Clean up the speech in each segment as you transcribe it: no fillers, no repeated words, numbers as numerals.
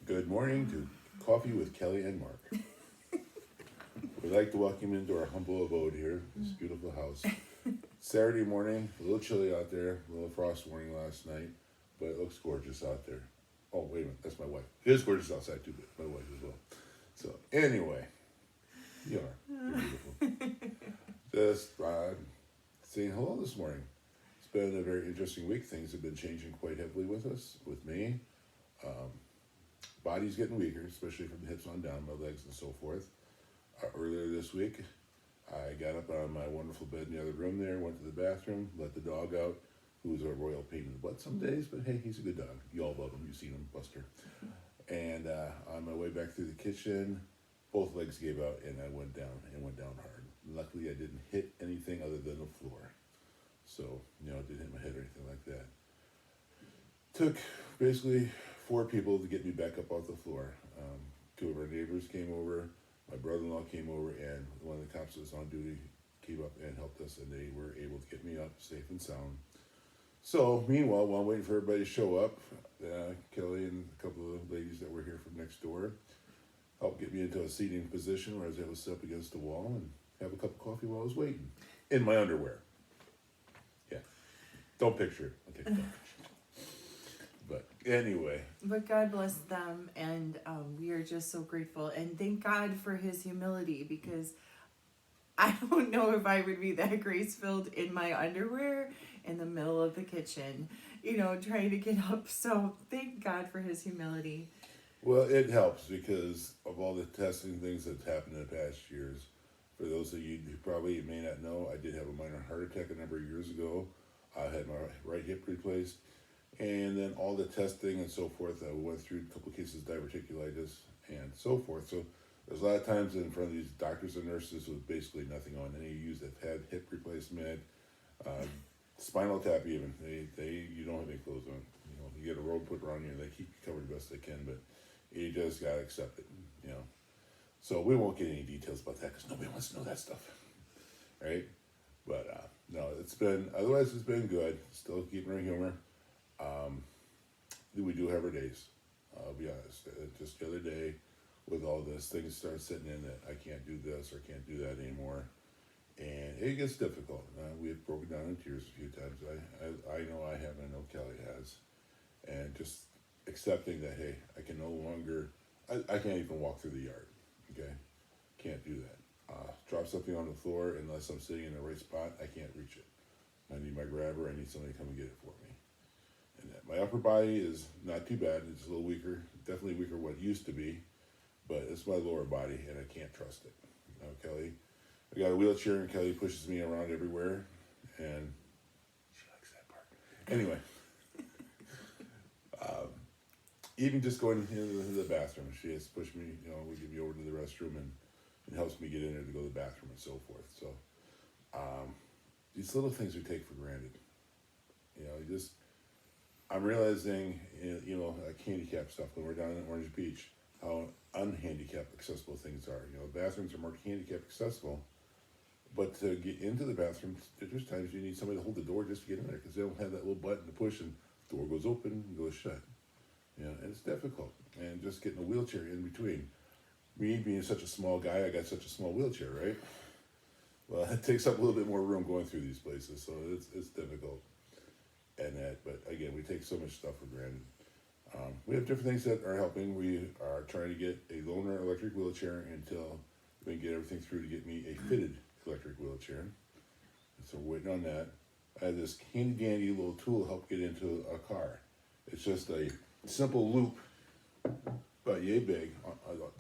Good morning to Coffee with Kelly and Mark. We'd like to welcome you into our humble abode here, this beautiful house. Saturday morning, a little chilly out there, a little frost warning last night, but it looks gorgeous out there. Oh, wait a minute, that's my wife. It is gorgeous outside too, but my wife as well. So, anyway, you are. You're beautiful. Just saying hello this morning. It's been a very interesting week. Things have been changing quite heavily with us, with me. Body's getting weaker, especially from the hips on down, my legs and so forth. Earlier this week, I got up out of my wonderful bed in the other room there, went to the bathroom, let the dog out, who's a royal pain in the butt some days, but hey, he's a good dog. You all love him. You've seen him, Buster. And on my way back through the kitchen, both legs gave out and I went down hard. Luckily, I didn't hit anything other than the floor. So, it didn't hit my head or anything like that. Took basically 4 people to get me back up off the floor. 2 of our neighbors came over, my brother-in-law came over, and one of the cops that was on duty came up and helped us, and they were able to get me up safe and sound. So, meanwhile, while I'm waiting for everybody to show up, Kelly and a couple of ladies that were here from next door helped get me into a seating position where I was able to sit up against the wall and have a cup of coffee while I was waiting. In my underwear. Yeah. Don't picture it. Okay, don't picture it. But anyway. But God bless them, and we are just so grateful. And thank God for his humility, because I don't know if I would be that grace-filled in my underwear in the middle of the kitchen, trying to get up. So thank God for his humility. Well, it helps because of all the testing things that's happened in the past years. For those of you who probably may not know, I did have a minor heart attack a number of years ago. I had my right hip replaced. And then all the testing and so forth, I went through a couple of cases of diverticulitis and so forth. So there's a lot of times in front of these doctors and nurses with basically nothing on. Any of you that had hip replacement, spinal tap even, you don't have any clothes on. You get a robe put around you and they keep you covered the best they can, but you just got to accept it, So we won't get any details about that because nobody wants to know that stuff, right? But no, otherwise it's been good. Still keeping our humor. We do have our days, I'll be honest. Just the other day, with all this, things start sitting in that I can't do this or can't do that anymore. And it gets difficult. We have broken down in tears a few times. I know I have, and I know Kelly has. And just accepting that, hey, I can no longer, I can't even walk through the yard, okay? Can't do that. Drop something on the floor, unless I'm sitting in the right spot, I can't reach it. I need my grabber, I need somebody to come and get it for me. And that my upper body is not too bad, it's a little weaker, definitely weaker than what it used to be, but it's my lower body, and I can't trust it. Kelly, I got a wheelchair, and Kelly pushes me around everywhere, and she likes that part. Anyway. Even just going into the bathroom, she has pushed me, we give me over to the restroom and helps me get in there to go to the bathroom and so forth. So, these little things we take for granted. I'm realizing, like handicap stuff, when we're down in Orange Beach, how unhandicapped accessible things are. Bathrooms are more handicap accessible, but to get into the bathroom, there's times you need somebody to hold the door just to get in there because they don't have that little button to push and the door goes open and goes shut. And it's difficult. And just getting a wheelchair in between. Me being such a small guy, I got such a small wheelchair, right? Well, it takes up a little bit more room going through these places, so it's difficult. But again, we take so much stuff for granted. We have different things that are helping. We are trying to get a loaner electric wheelchair until we can get everything through to get me a fitted electric wheelchair. So we're waiting on that. I have this handy dandy little tool to help get into a car. It's just a simple loop, about yay big.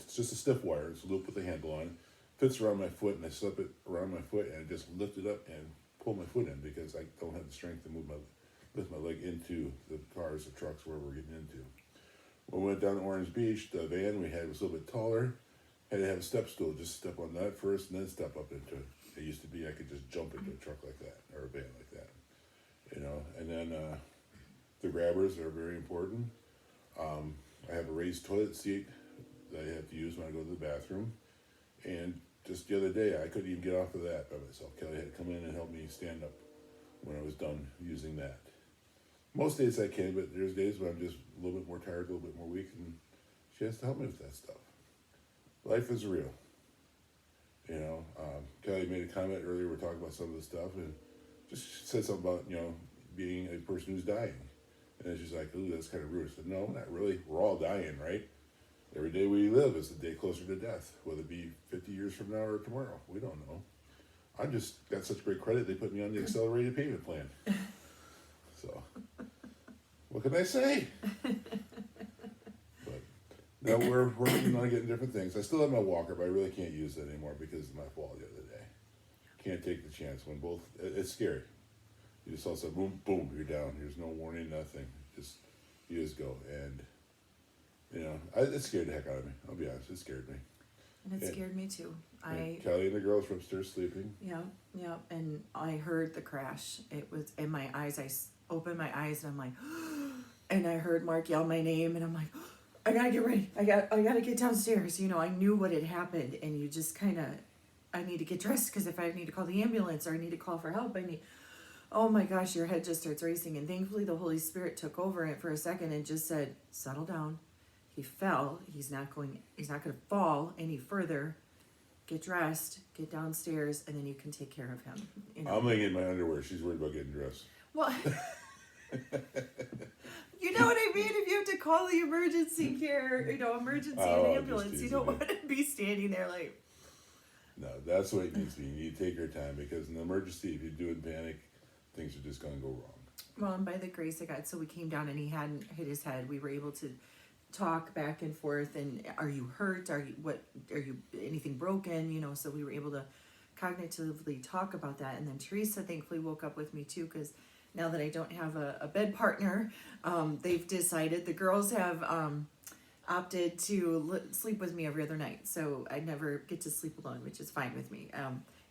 It's just a stiff wire. It's a loop with a handle on it. Fits around my foot, and I slip it around my foot, and I just lift it up and pull my foot in because I don't have the strength to lift my leg into the cars, the trucks, wherever we're getting into. When we went down to Orange Beach, the van we had was a little bit taller. Had to have a step stool, just step on that first, and then step up into it. It used to be I could just jump into a truck like that, or a van like that. And then the grabbers are very important. I have a raised toilet seat that I have to use when I go to the bathroom. And just the other day, I couldn't even get off of that by myself. Kelly had to come in and help me stand up when I was done using that. Most days I can, but there's days when I'm just a little bit more tired, a little bit more weak, and She has to help me with that stuff. Life is real. You know, Kelly made a comment earlier. We're talking about some of the stuff, and just said something about, you know, being a person who's dying. And then she's like, "Ooh, that's kind of rude." I said, "No, not really. We're all dying, right? Every day we live is a day closer to death, whether it be 50 years from now or tomorrow. We don't know. I just got such great credit, they put me on the accelerated payment plan. So, what can I say? But now we're working on getting different things. I still have my walker, but I really can't use it anymore because of my fall the other day. Can't take the chance when both, it's scary. You just all of a sudden, boom, boom, you're down. There's no warning, nothing. You just go. And, you know, it scared the heck out of me. I'll be honest, it scared me. And it scared me too. Kelly and the girls were upstairs sleeping. Yeah, and I heard the crash. It was in my eyes. I opened my eyes and I'm like, and I heard Mark yell my name and I'm like, I gotta get ready. I gotta get downstairs. You know, I knew what had happened, and you just kind of, I need to get dressed because if I need to call the ambulance or I need to call for help, oh my gosh, your head just starts racing. And thankfully the Holy Spirit took over it for a second and just said, settle down. He fell. He's not going to fall any further. Get dressed, get downstairs, and then you can take care of him. You know? I'm laying in my underwear. She's worried about getting dressed. Well, you know what I mean? If you have to call the emergency care, emergency and ambulance, you don't want to be standing there like. No, that's what it needs to be. You need to take your time because in an emergency, if you do it in panic, things are just going to go wrong. Well, and by the grace of God, so we came down and he hadn't hit his head. We were able to talk back and forth, and are you hurt? Are you anything broken? So we were able to cognitively talk about that. And then Teresa thankfully woke up with me too, because now that I don't have a bed partner, they've decided, the girls have opted to sleep with me every other night, so I never get to sleep alone, which is fine with me.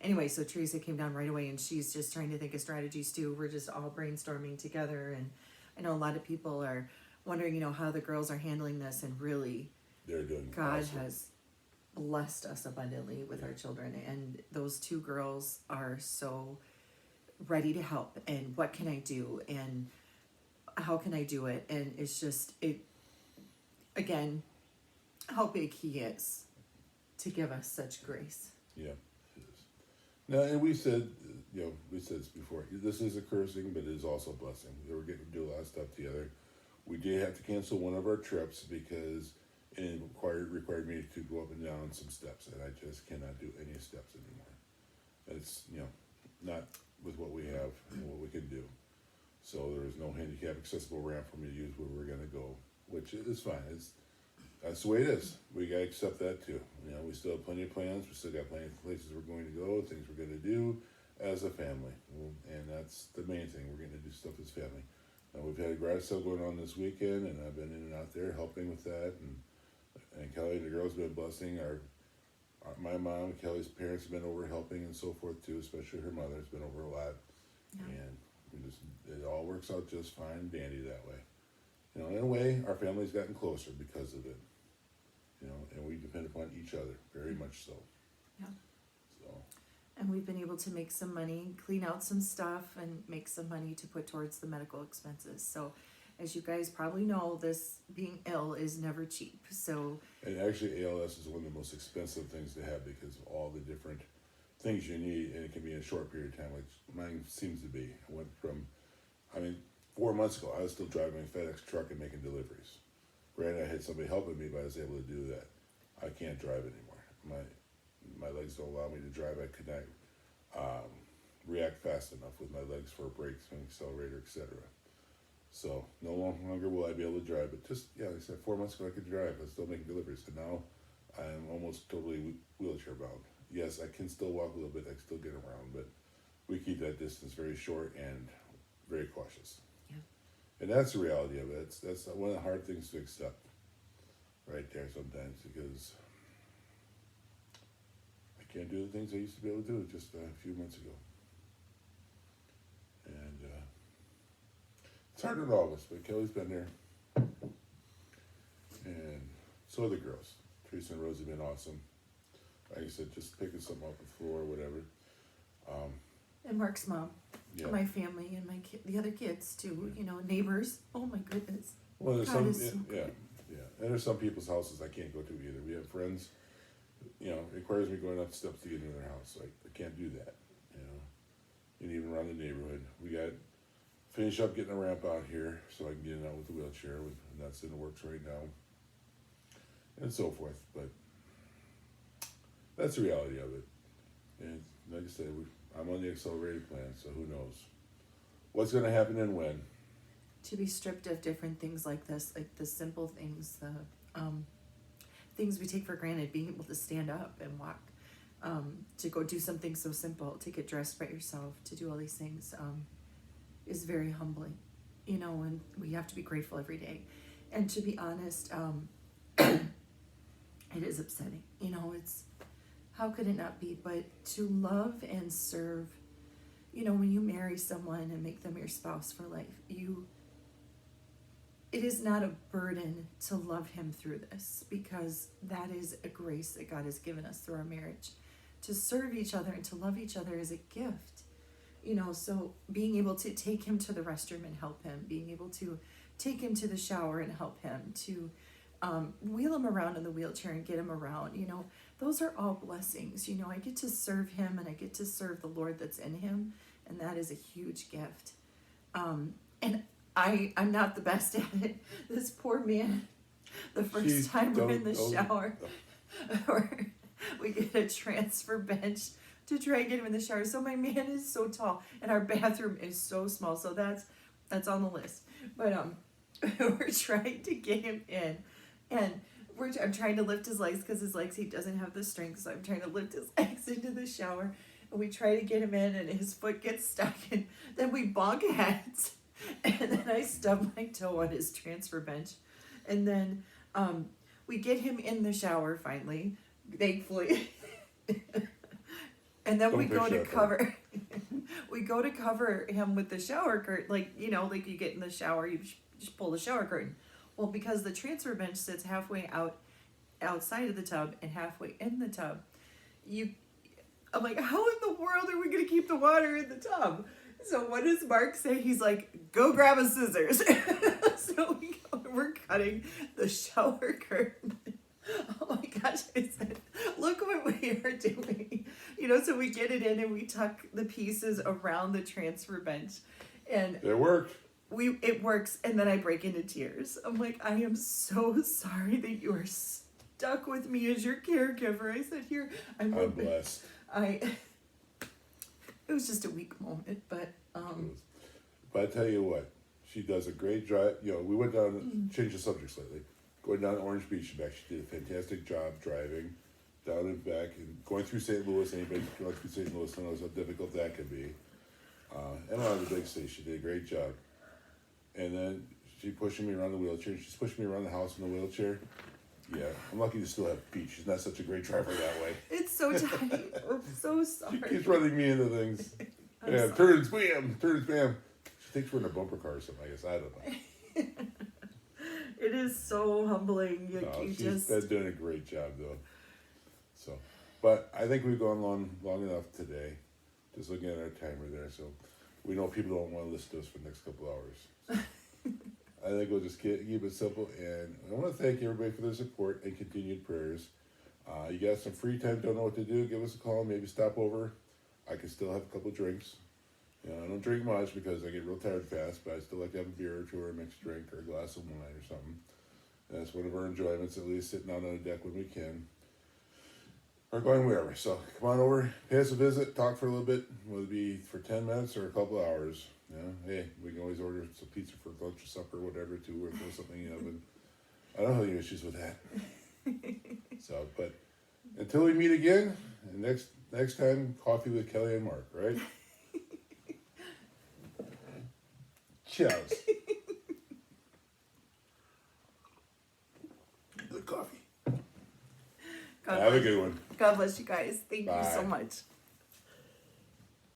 Anyway, so Teresa came down right away, and she's just trying to think of strategies too. We're just all brainstorming together, and I know a lot of people are wondering, how the girls are handling this, and really, they're doing God awesome. has blessed us abundantly with our children, and those two girls are so ready to help. And what can I do, and how can I do it? And it's just again, how big He is to give us such grace. Yeah, it is. Now, and we said this before. This is a cursing, but it is also a blessing. We're getting to do a lot of stuff together. We did have to cancel one of our trips because it required me to go up and down some steps, and I just cannot do any steps anymore. It's not with what we have and what we can do. So there is no handicap accessible ramp for me to use where we're going to go, which is fine. That's the way it is. We got to accept that too. We still have plenty of plans. We still got plenty of places we're going to go, things we're going to do as a family, and that's the main thing. We're going to do stuff as family. We've had a garage sale going on this weekend, and I've been in and out there helping with that. And Kelly and the girls have been blessing. My mom, Kelly's parents have been over helping and so forth too, especially her mother has been over a lot. Yeah. And it all works out just fine, dandy that way. In a way, our family's gotten closer because of it. And we depend upon each other very much so. Yeah. So. And we've been able to make some money, clean out some stuff, and make some money to put towards the medical expenses. So, as you guys probably know, this being ill is never cheap. So. And actually, ALS is one of the most expensive things to have because of all the different things you need, and it can be in a short period of time, which mine seems to be. I went from, 4 months ago, I was still driving a FedEx truck and making deliveries. Granted, I had somebody helping me, but I was able to do that. I can't drive anymore. My legs don't allow me to drive. I could not react fast enough with my legs for brakes and accelerator, etc. So no longer will I be able to drive. But just, like I said, 4 months ago I could drive. I was still making deliveries. And now I'm almost totally wheelchair bound. Yes, I can still walk a little bit. I can still get around. But we keep that distance very short and very cautious. Yeah. And that's the reality of it. That's one of the hard things to accept right there sometimes, because I can't do the things I used to be able to do just a few months ago. And it's hard on all of us, but Kelly's been there. And so are the girls. Teresa and Rosie have been awesome. Like I said, just picking something off the floor or whatever. And Mark's mom, my family, and the other kids too. Neighbors. Oh my goodness. Well, there's God is so good. Yeah. And there's some people's houses I can't go to either. We have friends, you know, it requires me going up the steps to get into their house. Like, I can't do that, you know. And even around the neighborhood. We got finish up getting a ramp out here so I can get in out with the wheelchair, and that's in the works right now, and so forth. But that's the reality of it. And like I said, I'm on the accelerated plan, so who knows what's going to happen and when. To be stripped of different things like this, like the simple things, the things we take for granted, being able to stand up and walk, to go do something so simple, to get dressed by yourself, to do all these things, is very humbling, you know, and we have to be grateful every day. And to be honest, it is upsetting, you know, it's, how could it not be? But to love and serve, you know, when you marry someone and make them your spouse for life, it is not a burden to love him through this, because that is a grace that God has given us through our marriage. To serve each other and to love each other is a gift, you know. So being able to take him to the restroom and help him, being able to take him to the shower and help him, to wheel him around in the wheelchair and get him around, you know, those are all blessings. You know, I get to serve him and I get to serve the Lord that's in him, and that is a huge gift. And I'm not the best at it. This poor man, the first time we're in the shower, or we get a transfer bench to try and get him in the shower. So my man is so tall, and our bathroom is so small. So that's on the list. But we're trying to get him in, and I'm trying to lift his legs, because his legs, he doesn't have the strength. So I'm trying to lift his legs into the shower, and we try to get him in, and his foot gets stuck, and then we bonk heads. And then I stub my toe on his transfer bench. And then we get him in the shower finally, thankfully. And then we go to cover him with the shower curtain. Like, you know, like you get in the shower, you just pull the shower curtain. Well, because the transfer bench sits halfway outside of the tub and halfway in the tub, I'm like, how in the world are we going to keep the water in the tub? So what does Mark say? He's like, go grab a scissors. So we're cutting the shower curtain. Oh my gosh, I said, look what we are doing. You know, so we get it in and we tuck the pieces around the transfer bench. And it worked. It works, and then I break into tears. I'm like, I am so sorry that you are stuck with me as your caregiver. I said, here, I'm blessed. It was just a weak moment, but But I tell you what, she does a great drive. You know, we went down, changed the subject slightly, going down to Orange Beach and back. She did a fantastic job driving down and back, and going through St. Louis. Anybody going through St. Louis knows how difficult that can be. And on the big city, she did a great job. And then she pushing me around the wheelchair. She's pushing me around the house in the wheelchair. Yeah, I'm lucky to still have Pete. She's not such a great driver that way. It's so tight. I'm so sorry. She keeps running me into things. Yeah, turn and spam. She thinks we're in a bumper car or something, I guess. I don't know. It is so humbling. She's been doing a great job, though. So, but I think we've gone long enough today. Just looking at our timer there, so we know people don't want to listen to us for the next couple hours. So I think we'll just keep it simple, and I want to thank everybody for their support and continued prayers. You got some free time, don't know what to do, give us a call, maybe stop over. I can still have a couple drinks. You know, I don't drink much because I get real tired fast, but I still like to have a beer or two, or a mixed drink, or a glass of wine or something. That's one of our enjoyments, at least sitting out on the deck when we can, or going wherever. So come on over, pay us a visit, talk for a little bit, whether it be for 10 minutes or a couple hours. You know, hey, we can always order some pizza for lunch or supper, whatever, too, or throw something in the oven. I don't have any issues with that. So, but until we meet again, and next time, coffee with Kelly and Mark, right? Cheers. Good coffee. Have a good one. God bless you guys. Thank you so Bye. much.